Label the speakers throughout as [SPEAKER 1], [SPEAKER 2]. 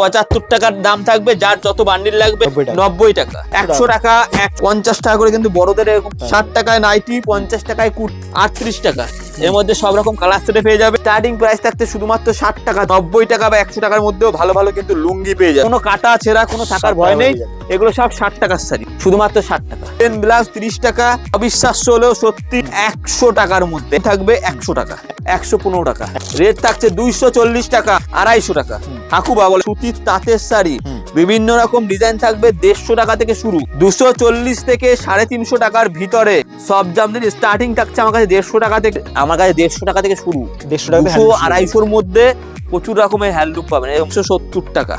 [SPEAKER 1] 75 টাকার দাম থাকবে, যার যত বান্ডিল লাগবে 90 টাকা, 100 টাকা, 50 টাকা করে কিন্তু বড়দের এরকম, 60 টাকায় নাইটি, 50 টাকায় কুর্তি, 38 টাকা। এর মধ্যে সব রকম কালার সেটে পেয়ে যাবে। স্টার্টিং প্রাইস থাকতে শুধুমাত্র 60 টাকা, 90 টাকা বা 100 টাকার মধ্যেও ভালো ভালো কিন্তু লুঙ্গি পেয়ে যাবে। কোনো কাটা ছেঁড়া কোনো থাকার ভয় নেই, এগুলো সব 60 টাকার শাড়ি, শুধুমাত্র 60 টাকা। পেন ব্লাউজ 30 টাকা, অবিশ্বাস্য হলেও সত্যি 100 টাকার মধ্যে থাকবে, 100 টাকা, 115 টাকা। রেট থাকছে 240 টাকা, 250 টাকা। ঠাকুবা বলে সুতির তাঁতের শাড়ি, বিভিন্ন রকম ডিজাইন থাকবে, 150 টাকা থেকে শুরু, 240 থেকে 350 টাকার ভিতরে সব জামদের স্টার্টিং থাকছে আমার কাছে 150 টাকা থেকে, আমার কাছে 150 টাকা থেকে শুরু, 200-250-র মধ্যে প্রচুর রকমের হ্যান্ডলুম পাবেন। 170 টাকা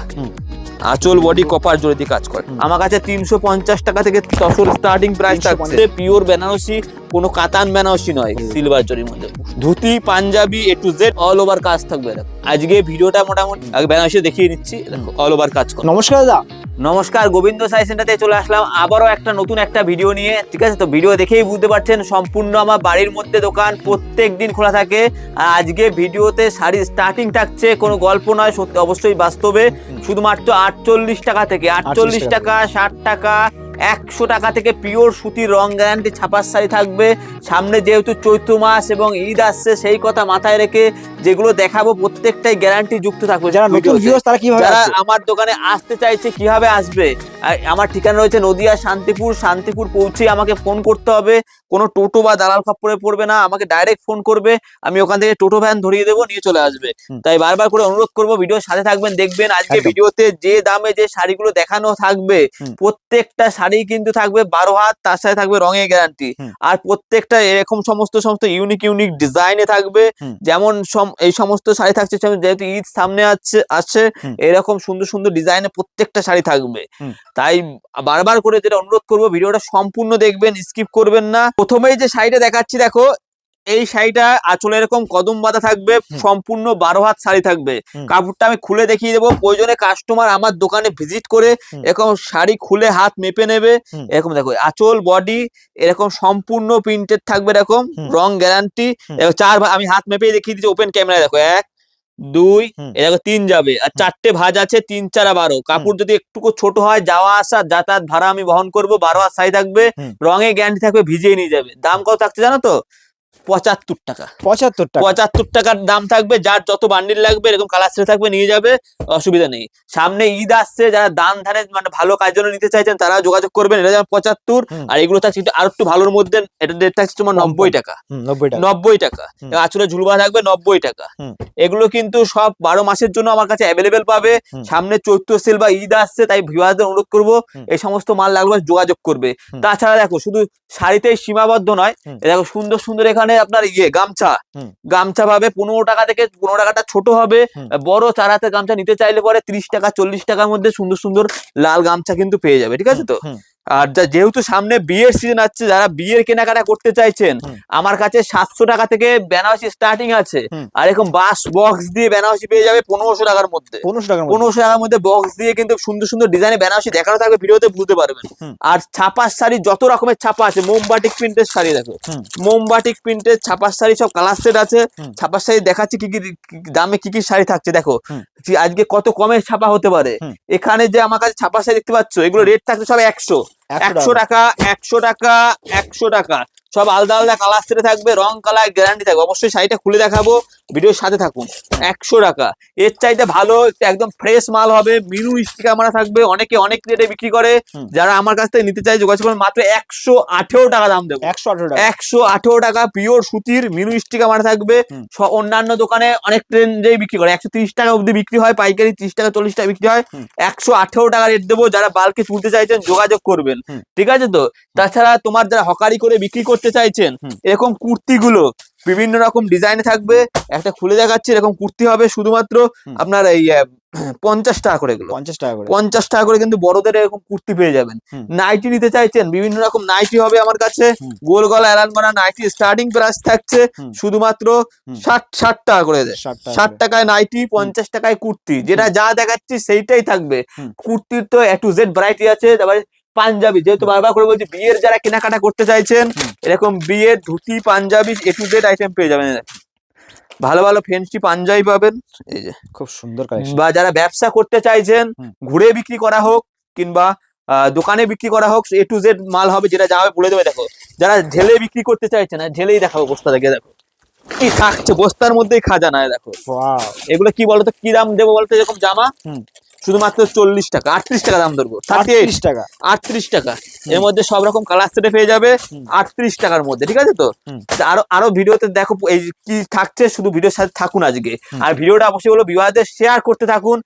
[SPEAKER 1] আঁচল বডি কপার জড়ি দিয়ে কাজ করে। আমার কাছে 350 টাকা থেকে তসর স্টার্টিং প্রাইস থাকছে। পিওর বেনারসি, কোনো কাতান বেনারসি নয়, সিলভার জরির মধ্যে dhoti panjabi A to Z all over কাজ থাকবে। আজকে ভিডিওটা মোটামুটি আগে বেনারসি দেখিয়ে নিচ্ছি, অল ওভার কাজ করে।
[SPEAKER 2] নমস্কার দাদা।
[SPEAKER 1] নমস্কার, গোবিন্দ সাই সেন্টারতে চলে আসলাম আবারও একটা নতুন একটা ভিডিও নিয়ে। ঠিক আছে, তো ভিডিও দেখেই বুঝতে পারছেন সম্পূর্ণ আমার বাড়ির মধ্যে দোকান, প্রত্যেক দিন খোলা থাকে। আর আজকে ভিডিওতে শাড়ির স্টার্টিং থাকছে, কোনো গল্প নয়, সত্যি অবশ্যই বাস্তবে, শুধুমাত্র 48 টাকা থেকে, 48 টাকা, 60 টাকা, 100 টাকা থেকে পিওর সুতির রং গ্যারান্টি ছাপার শাড়ি থাকবে। সামনে যেহেতু চৈত্র মাস এবং ঈদ আসছে, সেই কথা মাথায় রেখে যেগুলো দেখাবো প্রত্যেকটাই গ্যারান্টি যুক্ত থাকবে।
[SPEAKER 2] যারা নতুন ভিউয়ার্স তারা কিভাবে
[SPEAKER 1] যারা
[SPEAKER 2] আসবে?
[SPEAKER 1] আমার দোকানে আসতে চাইছে কিভাবে আসবে, আমার ঠিকানা রয়েছে নদিয়া শান্তিপুর। শান্তিপুর পৌঁছে আমাকে ফোন করতে হবে, কোনো টোটো বা দালাল খপ্পরে পড়বে না, আমাকে ডাইরেক্ট ফোন করবে, আমি ওখান থেকে টোটো ভ্যান ধরিয়ে দেবো, নিয়ে চলে আসবে। তাই বারবার করে অনুরোধ করবো ভিডিওর সাথে থাকবেন, দেখবেন আজকে ভিডিওতে যে দামে যে শাড়িগুলো দেখানো থাকবে, প্রত্যেকটা শাড়ি কিন্তু থাকবে 12 হাত, তার সাথে থাকবে রঙের গ্যারান্টি। আর প্রত্যেকটা এরকম সমস্ত ইউনিক ইউনিক ডিজাইনে থাকবে। যেমন এই সমস্ত শাড়ি থাকছে, যেহেতু ঈদ সামনে আসছে, এরকম সুন্দর সুন্দর ডিজাইনে প্রত্যেকটা শাড়ি থাকবে। তাই বারবার করে যেটা অনুরোধ করবো, ভিডিওটা সম্পূর্ণ দেখবেন, স্কিপ করবেন না। প্রথমেই যে শাড়িটা দেখাচ্ছি দেখো, এই শাড়িটা আঁচলে এরকম কদম বাঁধা থাকবে, সম্পূর্ণ 12 হাত শাড়ি থাকবে। কাপড়টা আমি খুলে দেখিয়ে দেবো, প্রয়োজনে কাস্টমার আমার দোকানে ভিজিট করে এরকম শাড়ি খুলে হাত মেপে নেবে। এরকম দেখো আঁচল বডি এরকম সম্পূর্ণ প্রিন্টেড থাকবে, এরকম রং গ্যারান্টি। আমি হাত মেপে দেখিয়ে দিচ্ছি, ওপেন ক্যামেরায় দেখো, 1 2 এরকম 3 যাবে, আর 4টে ভাঁজ আছে, 3 4 12। কাপড় যদি একটু ছোট হয়, যাওয়া আসা যাতায়াত ভাড়া আমি বহন করবো। 12 হাত শাড়ি থাকবে, রঙে গ্যারান্টি থাকবে, ভিজিয়ে নিয়ে যাবে। দাম কত থাকছে জানো তো? 75 টাকা। 75 টাকার দাম থাকবে, যার যত বান্ডিল লাগবে এরকম কালার সেট থাকবে, নিয়ে যাবে, অসুবিধা নেই। সামনে ঈদ আসছে, যারা দান ধানে মানে ভালো কাজ জন্য নিতে চাইছেন তারা যোগাযোগ করবেন। এটা যেমন 75, আর এগুলো থাকছে আর একটু ভালোর মধ্যে, এটা রেট থাকছে তোমার 90 টাকা। 90 টাকা আঁচলে ঝুলবা থাকবে, 90 টাকা। এগুলো কিন্তু সব 12 মাসের জন্য আমার কাছে অ্যাভেলেবেল পাবে। সামনে চৈত্র সেল বা ঈদ আসছে, তাই ভিউয়ারদের অনুরোধ করবো এই সমস্ত মাল লাগবে যোগাযোগ করবে। তাছাড়া দেখো শুধু শাড়িতেই সীমাবদ্ধ নয়, দেখো সুন্দর সুন্দর এখানে আপনার গামছা পাবে 15 টাকা থেকে। 15 টাকাটা ছোট হবে, বড় 4 হাতের গামছা নিতে চাইলে পরে 30 টাকা 40 টাকার মধ্যে সুন্দর সুন্দর লাল গামছা কিন্তু পেয়ে যাবে। ঠিক আছে তো? আর যেহেতু সামনে বিয়ের সিজন আসছে, যারা বিয়ের কেনাকাটা করতে চাইছেন, আমার কাছে 700 টাকা থেকে বেনারসি স্টার্টিং আছে। আর এরকম বক্স দিয়ে বেনারসি পেয়ে যাবে 1500 টাকার মধ্যে। 1500 টাকার মধ্যে বক্স দিয়ে কিন্তু সুন্দর সুন্দর ডিজাইনে বেনারসি দেখানো থাকবে, ভিডিওতে বুঝতে পারবেন। আর ছাপার শাড়ি যত রকমের ছাপা আছে, মোমবাটিক প্রিন্টের শাড়ি দেখো, মোমবাটিক প্রিন্টের ছাপার শাড়ি সব কালার সেট আছে। ছাপার শাড়ি দেখাচ্ছি কি কি দামে কি কি শাড়ি থাকছে, দেখো আজকে কত কমে ছাপা হতে পারে। এখানে যে আমার কাছে ছাপার শাড়ি দেখতে পাচ্ছ, এগুলো রেট থাকছে সব 100 টাকা, 100 টাকা, 100 টাকা। সব আলাদা আলাদা কালার সেটে থাকবে, রং কালার গ্যারান্টি থাকবে। অবশ্যই শাড়িটা খুলে দেখাবো, ভিডিওর সাথে থাকুন। 100 টাকা। এর চাইতে ভালো একদম ফ্রেশ মাল হবে, মিনু স্টিকার মারা থাকবে, অনেকে অনেক রেটে বিক্রি করে। যারা আমার কাছ থেকে নিতে চাই যোগাযোগ করুন, মাত্র 118 টাকা দাম দেবো। 118 টাকা পিওর সুতির মিনু স্টিকার মারা থাকবে। অন্যান্য দোকানে অনেক রেঞ্জেই বিক্রি করে, 130 টাকা অব্দি বিক্রি হয়, পাইকারি 30 টাকা 40 টাকা বিক্রি হয়। 118 টাকা রেট দেবো। যারা বাল্কে তুলতে চাইছেন যোগাযোগ করবেন। ঠিক আছে তো? তাছাড়া তোমার যারা হকারি করে বিক্রি করতে চাইছেন, এরকম কুর্তিগুলো বিভিন্ন রকম ডিজাইনে থাকবে। একটা খুলে দেখাচ্ছি, এরকম কুর্তি হবে শুধুমাত্র আপনার এই 50 টাকা করে। এগুলো 50 টাকা করে কিন্তু বড়দের এরকম কুর্তি পেয়ে যাবেন। নাইটি নিতে চাইছেন, বিভিন্ন রকম নাইটি হবে আমার কাছে, গোল গলা এলান মারা নাইটি স্টার্টিং প্রাইস থাকছে শুধুমাত্র 60 টাকা করে। 60 টাকায় নাইটি, 50 টাকায় কুর্তি। যেটা যা দেখাচ্ছি সেইটাই থাকবে। কুর্তির তো A to Z ভ্যারাইটি আছে। তারপরে পাঞ্জাবি, যেহেতু বারবার করে বলছি, বিয়ের যারা কেনাকাটা করতে চাইছেন, এরকম বিয়ের dhoti panjabi A to Z item পেয়ে যাবেন। ভালো ভালো ফেন্সি পাঞ্জাবি পাবেন, এই যে
[SPEAKER 2] খুব সুন্দর কালেকশন।
[SPEAKER 1] বা যারা ব্যবসা করতে চাইছেন, ঘুরে বিক্রি করা হোক কিংবা দোকানে বিক্রি করা হোক, A to Z মাল হবে, যেটা যা হবে বলে দেবে। দেখো যারা ঢেলে বিক্রি করতে চাইছে না, ঢেলেই দেখাবো বস্তা থেকে, দেখো কি থাকছে বস্তার মধ্যেই খাজানায়। দেখো এগুলো কি বলতো, কি দাম দেবো বলতো, এরকম জামা শুধুমাত্র 40 টাকা, 38 টাকা দাম ধরবো,
[SPEAKER 2] 38 টাকা,
[SPEAKER 1] 38 টাকা। এর মধ্যে সব রকম কালার সেটে পেয়ে যাবে 38 টাকার মধ্যে, ঠিক আছে তো। আরো ভিডিওতে দেখো এই কি থাকছে, শুধু ভিডিওর সাথে থাকুন আজকে। আর ভিডিওটা অবশ্যই হলো বিবাহদের শেয়ার করতে থাকুন,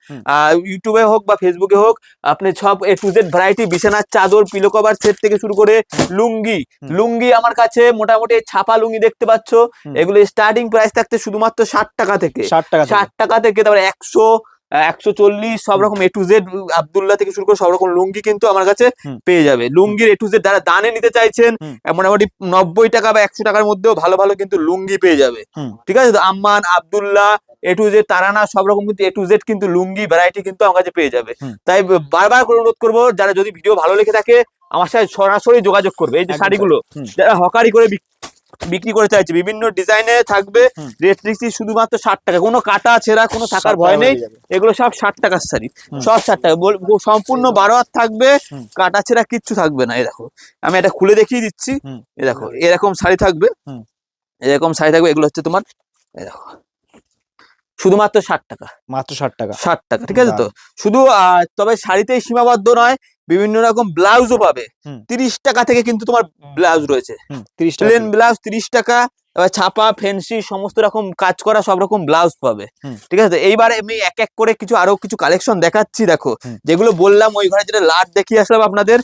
[SPEAKER 1] ইউটিউবে হোক বা ফেসবুকে হোক। আপনি সব A to Z ভ্যারাইটি, বিছানার চাদর, পিলো কভার সেট থেকে শুরু করে লুঙ্গি আমার কাছে মোটামুটি ছাপা লুঙ্গি দেখতে পাচ্ছ, এগুলো স্টার্টিং প্রাইস থাকতে শুধুমাত্র 60 টাকা থেকে, 60 টাকা থেকে, তারপরে 100, 140, সব রকম A to Z, আব্দুল্লাহ থেকে শুরু করে সব রকম লুঙ্গি কিন্তু আমার কাছে পেয়ে যাবে। লুঙ্গির A to Z যারা দানে নিতে চাইছেন, মোটামুটি 90 টাকা বা 100 টাকার মধ্যেও ভালো ভালো কিন্তু লুঙ্গি পেয়ে যাবে, ঠিক আছে তো। Amman, Abdullah, A to Z, তারানা, সব রকম কিন্তু A to Z কিন্তু লুঙ্গি ভ্যারাইটি কিন্তু আমার কাছে পেয়ে যাবে। তাই বারবার করে অনুরোধ করবো, যারা যদি ভিডিও ভালো লেগে থাকে আমার সাথে সরাসরি যোগাযোগ করবে। এই যে শাড়িগুলো যারা হকারি করে বিক্রি করে চাইছে, বিভিন্ন ডিজাইনে থাকবে, রেট দিচ্ছি শুধুমাত্র 60 টাকা, কোনো কাটা ছেঁড়া কোনো থাকার ভয় নেই, এগুলো সব 60 টাকার শাড়ি, সব 60 টাকা, সম্পূর্ণ 12 হাত থাকবে, কাটা ছেঁড়া কিচ্ছু থাকবে না। এই দেখো আমি এটা খুলে দেখিয়ে দিচ্ছি, এই দেখো এরকম শাড়ি থাকবে, এরকম শাড়ি থাকবে, এগুলো হচ্ছে তোমার, এই দেখো শুধুমাত্র 60 টাকা, মাত্র 60 টাকা, 60 টাকা, ঠিক আছে তো। শুধু তবে শাড়িতেই সীমাবদ্ধ নয়, বিভিন্ন রকম ব্লাউজও পাবে। 30 টাকা থেকে কিন্তু তোমার ব্লাউজ রয়েছে, প্লেন ব্লাউজ 30 টাকা, এবার ছাপা, ফেন্সি, সমস্ত রকম কাজ করা সব রকম ব্লাউজ পাবে, ঠিক আছে। এইবারে আমি এক এক করে আরো কিছু কালেকশন দেখাচ্ছি। দেখো যেগুলো বললাম, ওই ঘরে যেটা লাট দেখিয়ে আসলাম আপনাদের,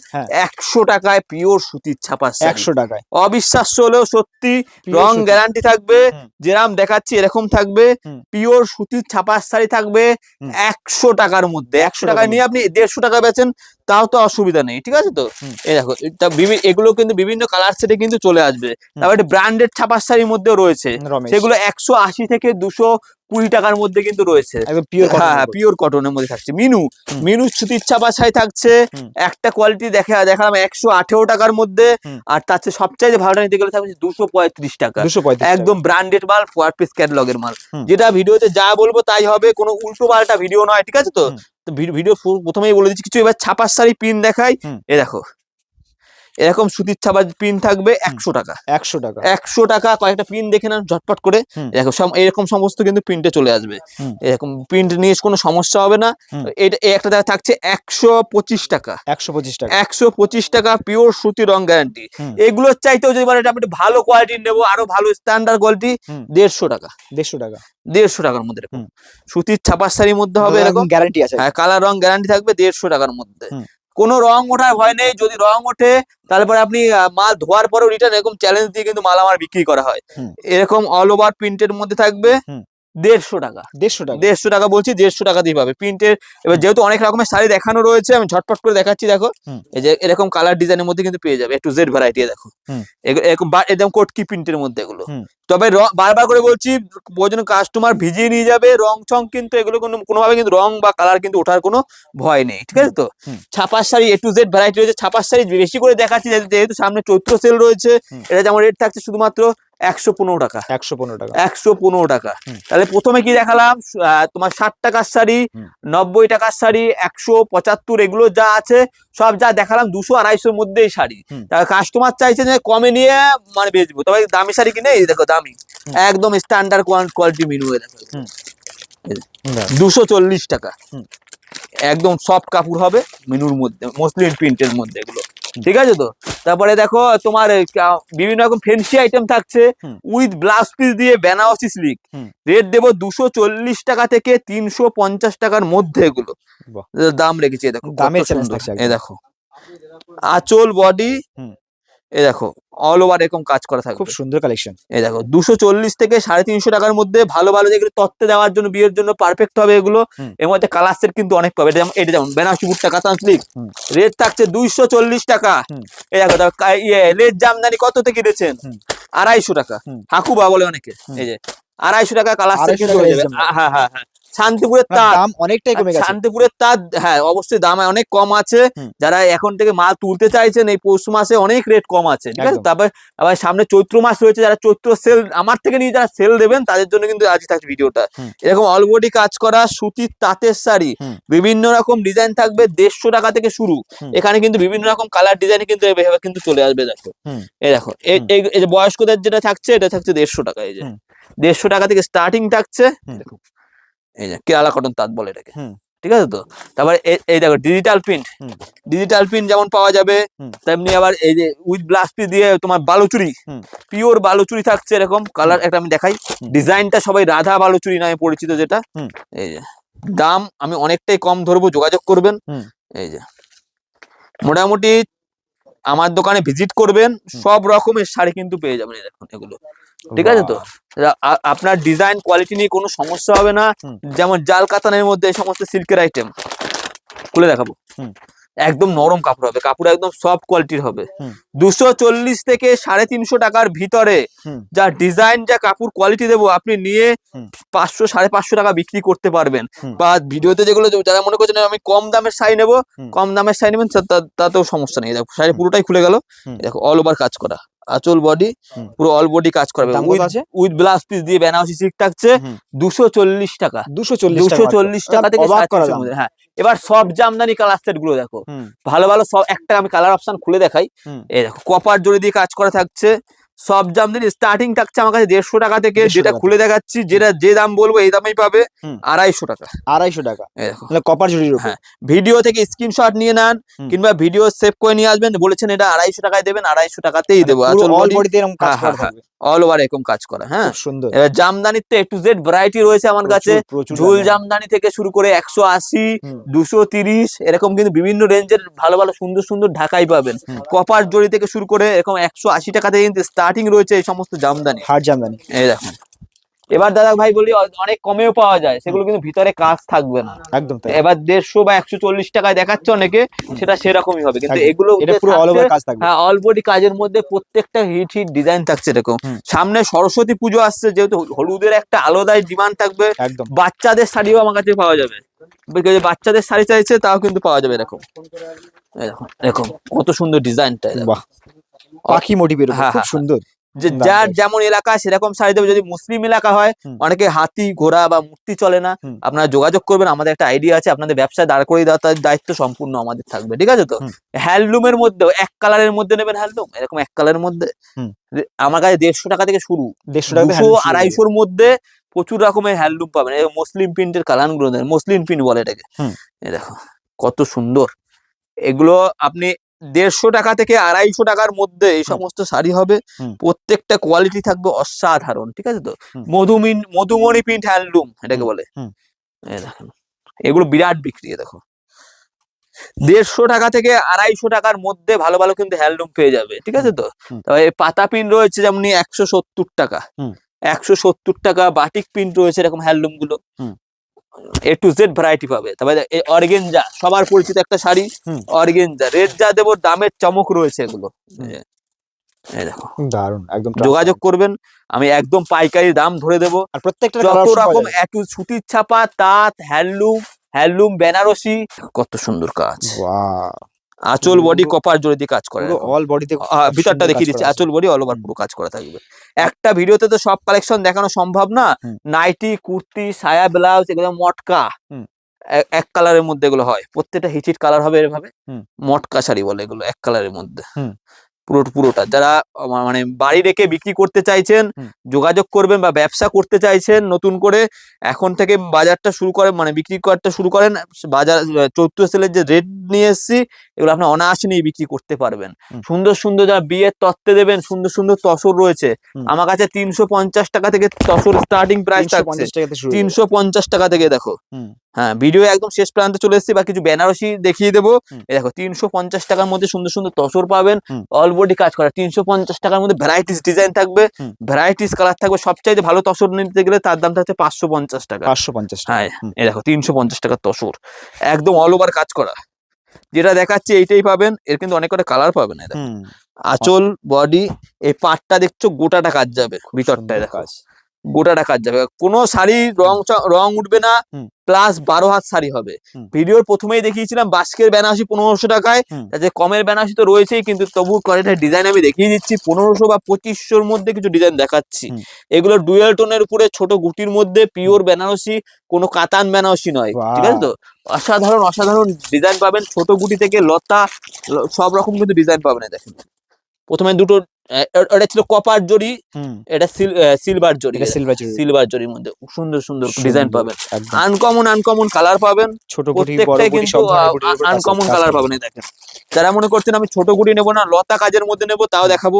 [SPEAKER 1] 100 টাকায় পিওর সুতির ছাপা, 100 টাকায়, অবিশ্বাস্য হলেও সত্যি, রং গ্যারান্টি থাকবে, যেরাম দেখাচ্ছি এরকম থাকবে, পিওর সুতির ছাপার শাড়ি থাকবে 100 টাকার মধ্যে। 100 টাকায় নিয়ে আপনি 150 টাকা বেচেন, তাও তো অসুবিধা নেই, ঠিক আছে তো। এই দেখো এগুলো কিন্তু বিভিন্ন কালার সেটে কিন্তু চলে আসবে। তারপরে ব্র্যান্ডেড ছাপার শাড়ির মধ্যেও রয়েছে, সেগুলো 180 থেকে 220 টাকার মধ্যে কিন্তু রয়েছে, হ্যাঁ পিওর কটনের মধ্যে থাকছে। মিনু সুতির ছাপা শাড়ি থাকছে, একটা কোয়ালিটি দেখালাম 118 টাকার মধ্যে, আর তার চেয়ে সবচাইতে ভালোটা নিতে গেলে থাকছে 235 টাকা, একদম ব্র্যান্ডেড মাল, 4 পিস ক্যাটালগের মাল। যেটা ভিডিওতে যা বলবো তাই হবে, কোনো উল্টো পাল্টা ভিডিও নয়, ঠিক আছে তো। ভিডিও প্রথমেই বলে দিচ্ছি কিছু। এবার ছাপার শাড়ি পিন দেখাই, এ দেখো এরকম সুতির ছাপা পিন থাকবে 100 টাকা, 100 টাকা। কয়েকটা পিন দেখে নেন ঝটপট করে, দেখো এরকম সমস্ত কিন্তু প্রিন্টে চলে আসবে, এরকম প্রিন্ট নিয়ে কোনো সমস্যা হবে না। এটা একটা থাকছে 125 টাকা, 125 টাকা পিওর সুতি, রং গ্যারান্টি। এগুলোর চাইতেও যদি বলেন আপনি ভালো কোয়ালিটির নেবো, আরো ভালো স্ট্যান্ডার্ড কোয়ালিটি, 150 টাকা, 150 টাকার মধ্যে এরকম সুতির ছাপার শাড়ির মধ্যে হবে, এরকম গ্যারান্টি আছে, হ্যাঁ কালার রং গ্যারান্টি থাকবে 150 টাকার মধ্যে। কোনো রং ওঠার ভয় নেই, যদি রং ওঠে তারপরে আপনি মাল ধোয়ার পরেও রিটার্ন, এরকম চ্যালেঞ্জ দিয়ে কিন্তু মাল আমার বিক্রি করা হয়। এরকম অল ওভার প্রিন্টের মধ্যে থাকবে 150 টাকা, 150 টাকা বলছি, 150 টাকা দিয়ে পাবে প্রিন্টের। এবার যেহেতু অনেক রকমের শাড়ি দেখানো রয়েছে, আমি ঝটপট করে দেখাচ্ছি। দেখো এই যে এরকম কালার ডিজাইনের মধ্যে কিন্তু পেয়ে যাবে A to Z ভ্যারাইটি, দেখো এরকম একদম কোটকি প্রিন্টের মধ্যে এগুলো। তবে বারবার করে বলছি, প্রয়োজন কাস্টমার ভিজিয়ে নিয়ে যাবে, রং চং কিন্তু এগুলো কোনোভাবে কিন্তু রং বা কালার কিন্তু ওঠার কোনো ভয় নেই, ঠিক আছে তো। ছাপার sari A to Z variety রয়েছে, ছাপার শাড়ি বেশি করে দেখাচ্ছি যেহেতু সামনে চৈত্র সেল রয়েছে। এটা যেমন রেট থাকছে শুধুমাত্র 115 টাকা, 115 টাকা। তাহলে প্রথমে কি দেখালাম, তোমার 60 টাকার শাড়ি, 90 টাকার শাড়ি, 175, এগুলো যা আছে সব যা দেখালাম 200-250 মধ্যেই শাড়ি। কাস্টমার চাইছে যে কমে নিয়ে মানে বেচবো, তবে দামি শাড়ি কিনে, এই দেখো দামি একদম স্ট্যান্ডার্ড কোয়ালিটি মিনু, দেখো 240 টাকা, একদম সফট কাপড় হবে মিনুর মধ্যে, মসলিন প্রিন্টের মধ্যে এগুলো, ঠিক আছে তো। তারপরে দেখো তোমার বিভিন্ন রকম ফেন্সি আইটেম থাকছে উইথ ব্লাউজ পিস দিয়ে, বেনারসি সিল্ক, রেট দেবো 240 টাকা থেকে 350 টাকার মধ্যে, এগুলো দাম রেখেছি। দেখো এই দেখো আঁচল, বডি, এই দেখো অল ওভার এরকম কাজ করা থাকবে, খুব সুন্দর কালেকশন। এই দেখো 240 থেকে 350 টাকার মধ্যে ভালো ভালো, যেগুলো তত্ত্বে দেওয়ার জন্য, বিয়ের জন্য পারফেক্ট হবে এগুলো। এর মধ্যে কালার সেট কিন্তু অনেক পাবে। এটা যেমন বেনারসি বুট্টা কাতান সিল্ক, রেট থাকছে 240 টাকা। এই দেখো লেজ জামদানি কত থেকে দিয়েছেন, 250 টাকা, হাকুবা বলে অনেকে, এই যে 250 টাকা কালার সেট কিন্তু হয়ে যাবে। হ্যাঁ হ্যাঁ হ্যাঁ, শান্তিপুরের
[SPEAKER 2] না,
[SPEAKER 1] তাঁত,
[SPEAKER 2] দাম অনেকটাই কমে গেছে।
[SPEAKER 1] শান্তিপুরের তাঁত, হ্যাঁ অবশ্যই দাম অনেক কম আছে। যারা এখন থেকে মাল তুলতে চাইছেন এই পৌষ মাসে অনেক রেট কম আছে, ঠিক আছে।
[SPEAKER 2] একদম।
[SPEAKER 1] তারপরে আবার সামনে চৈত্র মাস রয়েছে, যারা চৈত্র সেল আমার থেকে নিয়ে যারা সেল দেবেন তাদের জন্য কিন্তু আজ থাকছে ভিডিওটা। এরকম অলবডি কাজ করা সুতির তাঁতের শাড়ি, বিভিন্ন রকম ডিজাইন থাকবে, 150 টাকা থেকে শুরু। এখানে কিন্তু বিভিন্ন রকম কালার ডিজাইন কিন্তু এভাবে কিন্তু চলে আসবে। দেখো এই দেখো এই যে বয়স্কদের যেটা থাকছে এটা থাকছে 150 টাকা। এই যে 150 টাকা থেকে স্টার্টিং থাকছে। দেখো এই যে কেরালা কটন তাঁত বলে এটাকে, ঠিক আছে তো। তারপরে এই দেখো ডিজিটাল প্রিন্ট, ডিজিটাল প্রিন্ট যেমন পাওয়া যাবে তেমনি আবার এই যে উইথ ব্লাউজ পিস দিয়ে তোমার বালুচুরি, পিওর বালুচুরি থাকছে এরকম কালার। একটা আমি দেখাই, ডিজাইনটা সবাই রাধা বালুচুরি নামে পরিচিত যেটা। এই যে দাম আমি অনেকটাই কম ধরবো, যোগাযোগ করবেন। এই যে মোটামুটি আমার দোকানে ভিজিট করবেন, সব রকমের শাড়ি কিন্তু পেয়ে যাবেন। দেখুন এগুলো, ঠিক আছে তো। আপনার ডিজাইন কোয়ালিটি নিয়ে কোনো সমস্যা হবে না। যেমন জাল কাতানের মধ্যে এই সমস্ত সিল্কের আইটেম খুলে দেখাবো, একদম নরম কাপড় হবে, কাপড় একদম সফট কোয়ালিটির হবে। 240 থেকে 350 টাকার ভিতরে যা ডিজাইন, যা কাপড় কোয়ালিটি দেবো, আপনি নিয়ে 500 550 টাকা বিক্রি করতে পারবেন। বা ভিডিওতে যেগুলো যারা মনে করছেন আমি কম দামের শাড়ি নেবো, কম দামের শাড়ি নেবেন, তাতেও সমস্যা নেই। দেখো শাড়ি পুরোটাই খুলে গেল, দেখো অল ওভার কাজ করা, আঁচল বডি পুরো অল বডি কাজ করবে, উইথ ব্লাউজ পিস দিয়ে বেনারসি সিল্ক থাকছে 240 টাকা। 240 টাকা থেকে 350 মধ্যে। হ্যাঁ, এবার সব জামদানি কালার সেট গুলো দেখো, ভালো ভালো সব। একটা আমি কালার অপশন খুলে দেখাই। এই দেখো কপার জড়ি দিয়ে কাজ করা থাকছে, সব জামদানি স্টার্টিং থাকছে আমার কাছে 150 টাকা থেকে। যেটা খুলে দেখাচ্ছি, যেটা যে দাম বলবো এই দামেই পাবে, 250 টাকা।
[SPEAKER 2] 250 টাকা
[SPEAKER 1] এই দেখো
[SPEAKER 2] কপার জড়ির উপর।
[SPEAKER 1] হ্যাঁ, ভিডিও থেকে স্ক্রিনশট নিয়ে নেন কিংবা ভিডিও সেভ করে নিয়ে আসবেন, বলেছেন এটা 250 টাকায় দেবেন, 250 টাকাতেই দেবো।
[SPEAKER 2] অল বডিতে এরকম কাজ করা থাকবে,
[SPEAKER 1] অল ওভার এরকম কাজ করা। হ্যাঁ,
[SPEAKER 2] সুন্দর।
[SPEAKER 1] এবার জামদানির তো A to Z ভ্যারাইটি রয়েছে আমার কাছে, ঝুল জামদানি থেকে শুরু করে 180, 230 এরকম কিন্তু বিভিন্ন রেঞ্জের ভালো ভালো সুন্দর সুন্দর ঢাকাই পাবেন। কপার জড়ি থেকে শুরু করে এরকম 180 টাকা থেকে কিন্তু স্টার্টিং রয়েছে এই সমস্ত জামদানি,
[SPEAKER 2] হার্ড জামদানি।
[SPEAKER 1] এই দেখুন। এবার দাদা ভাই বলি অনেক কমেও পাওয়া যায়, সেগুলো কিন্তু ভিতরে কাজ থাকবে না,
[SPEAKER 2] একদম তাই।
[SPEAKER 1] এবার 150 বা 140 টাকায় দেখাচ্ছে অনেকে, সেটা সেরকমই হবে। কিন্তু এগুলো
[SPEAKER 2] পুরো অল ওভার কাজ থাকবে।
[SPEAKER 1] হ্যাঁ, অল বডি কাজের মধ্যে প্রত্যেকটা হিট হিট ডিজাইন থাকছে এরকম। সামনে সরস্বতী পুজো আসছে, যেহেতু হলুদের একটা আলাদাই ডিমান্ড থাকবে।
[SPEAKER 2] একদম।
[SPEAKER 1] বাচ্চাদের শাড়িও আমার কাছে পাওয়া যাবে, বাচ্চাদের শাড়ি চাইছে তাও কিন্তু পাওয়া যাবে। এরকম এরকম কত সুন্দর ডিজাইনটা,
[SPEAKER 2] বাহ, পাখি মোটিভের উপর, খুব সুন্দর।
[SPEAKER 1] যার যেমন এলাকা সেরকম শাড়ি দেবে। যদি মুসলিম এলাকা হয়, অনেকে হাতি ঘোড়া বা মূর্তি চলে না, আপনারা যোগাযোগ করবেন, আমাদের একটা আইডিয়া আছে, আপনাদের ব্যবসা দাঁড় করে দেওয়ার দায়িত্ব সম্পূর্ণ আমাদের থাকবে, ঠিক আছে তো। হ্যান্ডলুমের মধ্যেও এক কালারের মধ্যে নেবেন, হ্যান্ডলুম এরকম এক কালারের মধ্যে আমার কাছে 150 টাকা থেকে শুরু, 200 250 মধ্যে প্রচুর রকমের হ্যান্ডলুম পাবেন। মুসলিম প্রিন্টের কালার গুলো, মুসলিম প্রিন্ট বলে এটাকে। এই দেখো কত সুন্দর, এগুলো আপনি 150 টাকা থেকে 250 টাকার মধ্যে এই সমস্ত শাড়ি হবে। প্রত্যেকটা কোয়ালিটি থাকবে অসাধারণ, ঠিক আছে তো। মধুমণি প্রিন্ট হ্যান্ডলুম এটাকে বলে। এই দেখেন এগুলো বিরাট বিক্রি। দেখো 150 টাকা থেকে 250 টাকার মধ্যে ভালো ভালো কিন্তু হ্যান্ডলুম পেয়ে যাবে, ঠিক আছে তো। তবে পাতা প্রিন্ট রয়েছে যেমন 170 টাকা, 170 টাকা। বাটিক প্রিন্ট রয়েছে এরকম হ্যান্ডলুম গুলো, A to Z ভ্যারাইটি পাবে। তবে এই অর্গেঞ্জা সবার পরিচিত একটা শাড়ি, অর্গেঞ্জা রেট যা দেবো দামের চমক রয়েছে এগুলো। এই দেখো দারুন, একদম যোগাযোগ করবেন, আমি একদম পাইকারি দাম ধরে দেবো। আর প্রত্যেকটা যত রকম সুতির ছাপা, তাঁত, হ্যান্ডলুম বেনারসি, কত সুন্দর কাজ। আঁচল বডি কপার জড়ি দিয়ে কাজ করে, অল বডিতে ভিতরটা দেখিয়ে দিচ্ছি, আঁচল বডি অল ওভার পুরো কাজ করা থাকবে। একটা ভিডিওতে তো সব কালেকশন দেখানো সম্ভব না। নাইটি, কুর্তি, সায়া, ব্লাউজ, এগুলো মটকা এক কালারের মধ্যে এগুলো হয়, প্রত্যেকটা হিট হিট কালার হবে এভাবে। মটকা শাড়ি বলে এগুলো, এক কালারের মধ্যে পুরোটা। যারা মানে বাড়ি রেখে বিক্রি করতে চাইছেন যোগাযোগ করবেন, বা ব্যবসা করতে চাইছেন নতুন করে এখন থেকে বাজারটা শুরু করেন, মানে বিক্রি করাটা শুরু করেন। বাজার চৈত্র সেলের যে রেট নিয়ে এসেছি, এগুলো আপনার অনায়াসে নিয়ে বিক্রি করতে পারবেন। সুন্দর সুন্দর যারা বিয়ের তত্ত্বে দেবেন, সুন্দর সুন্দর তসর রয়েছে আমার কাছে। 350 টাকা থেকে তসর স্টার্টিং প্রাইস থাকছে, 350 টাকা থেকে। দেখো হ্যাঁ, ভিডিও একদম শেষ প্রান্তে চলে এসেছি, বা কিছু বেনারসি দেখিয়ে দেবো। দেখো 350 টাকার মধ্যে সুন্দর সুন্দর তসর পাবেন, অল বডি কাজ করা। 350 টাকার মধ্যে ভ্যারাইটিস ডিজাইন থাকবে, ভ্যারাইটিস কালার থাকবে। সবচাইতে ভালো তসর নিতে গেলে তার দামটা হচ্ছে 550 টাকা। 550 টাকা। হ্যাঁ, এই দেখো 350 টাকার তসর, একদম অল ওভার কাজ করা। যেটা দেখাচ্ছি এইটাই পাবেন, এর কিন্তু অনেক কটা কালার পাবেন। আঁচল বডি এই পাটটা দেখছো গোটাটা কাজ যাবে ভিতরটায়, দেখো গোটাটা কাজ যাবে, কোনো শাড়ি রং উঠবে না,
[SPEAKER 2] হুম।
[SPEAKER 1] প্লাস 12 হাত শাড়ি হবে।
[SPEAKER 2] হুম।
[SPEAKER 1] ভিডিওর প্রথমেই দেখিয়েছিলাম বাস্কের বেনারসি 1500 টাকায়,
[SPEAKER 2] হুম।
[SPEAKER 1] তাতে কমের বেনারসি তো রয়েছেই, কিন্তু তবু কয়েকটা ডিজাইন আমি দেখিয়ে দিচ্ছি। 1500 বা 2500-র মধ্যে কিছু ডিজাইন দেখাচ্ছি।
[SPEAKER 2] হুম।
[SPEAKER 1] এগুলো ডুয়াল টোনের উপরে ছোট গুটির মধ্যে পিওর বেনারসি, কোনো কাতান বেনারসি নয়, ঠিক আছে তো? অসাধারণ অসাধারণ ডিজাইন পাবেন, ছোট গুটি থেকে লতা সব রকম কিন্তু ডিজাইন পাবেন। এই দেখেন, প্রথমে দুটো এটা ছিল কপার জরি,
[SPEAKER 2] হুম।
[SPEAKER 1] এটা সিলভার জরি,
[SPEAKER 2] এটা সিলভার জরি।
[SPEAKER 1] সিলভার জরির মধ্যে সুন্দর সুন্দর ডিজাইন
[SPEAKER 2] সুন্দর,
[SPEAKER 1] পাবেন,
[SPEAKER 2] একদম।
[SPEAKER 1] আনকমন কালার পাবেন,
[SPEAKER 2] ছোট গুটি বড়
[SPEAKER 1] প্রত্যেকটাই
[SPEAKER 2] গুটি
[SPEAKER 1] কিন্তু
[SPEAKER 2] সব ধরনের গুটির উপর
[SPEAKER 1] আনকমন
[SPEAKER 2] কাজ
[SPEAKER 1] কালার
[SPEAKER 2] করা
[SPEAKER 1] পাবেন। এই দেখেন, যারা মনে করছেন আমি ছোট গুটি নেবো না, লতা কাজের মধ্যে নেবো, তাও দেখাবো।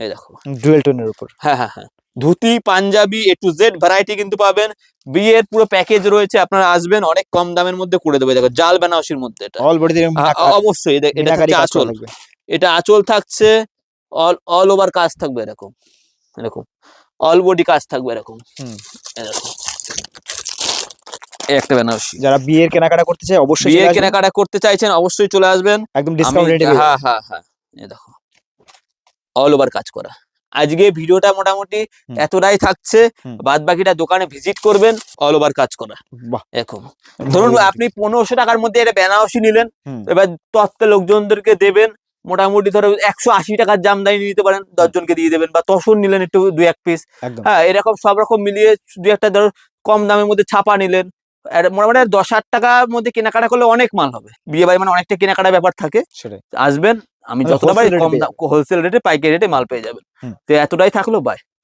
[SPEAKER 1] এই দেখো,
[SPEAKER 2] ডুয়েল টোনের উপর।
[SPEAKER 1] হ্যাঁ হ্যাঁ হ্যাঁ, dhoti panjabi A to Z variety কিন্তু পাবেন। বিয়ের পুরো প্যাকেজ রয়েছে, আপনারা আসবেন, অনেক কম দামের মধ্যে করে দেবে। দেখো, জাল বেনারসির মধ্যে এটা
[SPEAKER 2] অল বডিতে এরকম
[SPEAKER 1] অবশ্যই এটা
[SPEAKER 2] মিনাকারি
[SPEAKER 1] থাকছে
[SPEAKER 2] কাজ করা
[SPEAKER 1] আঁচল,
[SPEAKER 2] থাকবে।
[SPEAKER 1] এটা আঁচল থাকছে, অল ওভার কাজ থাকবে এরকম, এরকম অল বডি কাজ থাকবে এরকম।
[SPEAKER 2] হুম।
[SPEAKER 1] এরকম এই একটা বেনারসি,
[SPEAKER 2] যারা বিয়ের কেনাকাটা করতে চায় অবশ্যই
[SPEAKER 1] বিয়ে
[SPEAKER 2] চলে আসবেন।
[SPEAKER 1] কেনাকাটা করতে চাইছেন অবশ্যই চলে আসবেন।
[SPEAKER 2] একদম ডিসকাউন্ট রেটে
[SPEAKER 1] হ্যাঁ হ্যাঁ হ্যাঁ, এই দেখো অল ওভার কাজ করা। আজকে ভিডিওটা মোটামুটি
[SPEAKER 2] হুম।
[SPEAKER 1] এতটাই থাকছে,
[SPEAKER 2] হুম।
[SPEAKER 1] বাদ বাকিটা দোকানে ভিজিট করবেন, অল ওভার কাজ করা।
[SPEAKER 2] বাহ,
[SPEAKER 1] এরকম ধরুন আপনি 1500 টাকার মধ্যে এটা বেনারসি নিলেন,
[SPEAKER 2] হুম।
[SPEAKER 1] এবার তত্ত্বে লোকজনদেরকে দেবেন, মোটামুটি ধরো 180 টাকার জামদানি নিতে পারেন, 10 জনকে দিয়ে দেবেন, বা তসর নিলেন একটু 2-1 পিস,
[SPEAKER 2] একদম।
[SPEAKER 1] হ্যাঁ, এরকম সব রকম মিলিয়ে 2-1টা ধরো কম দামের মধ্যে ছাপা নিলেন, আর মোটামুটি 10,000 টাকার মধ্যে কেনাকাটা করলে অনেক মাল হবে। বিয়ে বাড়ি মানে অনেকটা কেনাকাটা ব্যাপার থাকে।
[SPEAKER 2] সেটাই।
[SPEAKER 1] আসবেন, আমি
[SPEAKER 2] মানে
[SPEAKER 1] যতটা পারি
[SPEAKER 2] wholesale rate এ
[SPEAKER 1] কম
[SPEAKER 2] পেয়ে
[SPEAKER 1] দাম হোলসেল রেটে পাইকারি রেটে মাল পেয়ে যাবেন।
[SPEAKER 2] হুম।
[SPEAKER 1] তো এতটাই থাকলো, বাই।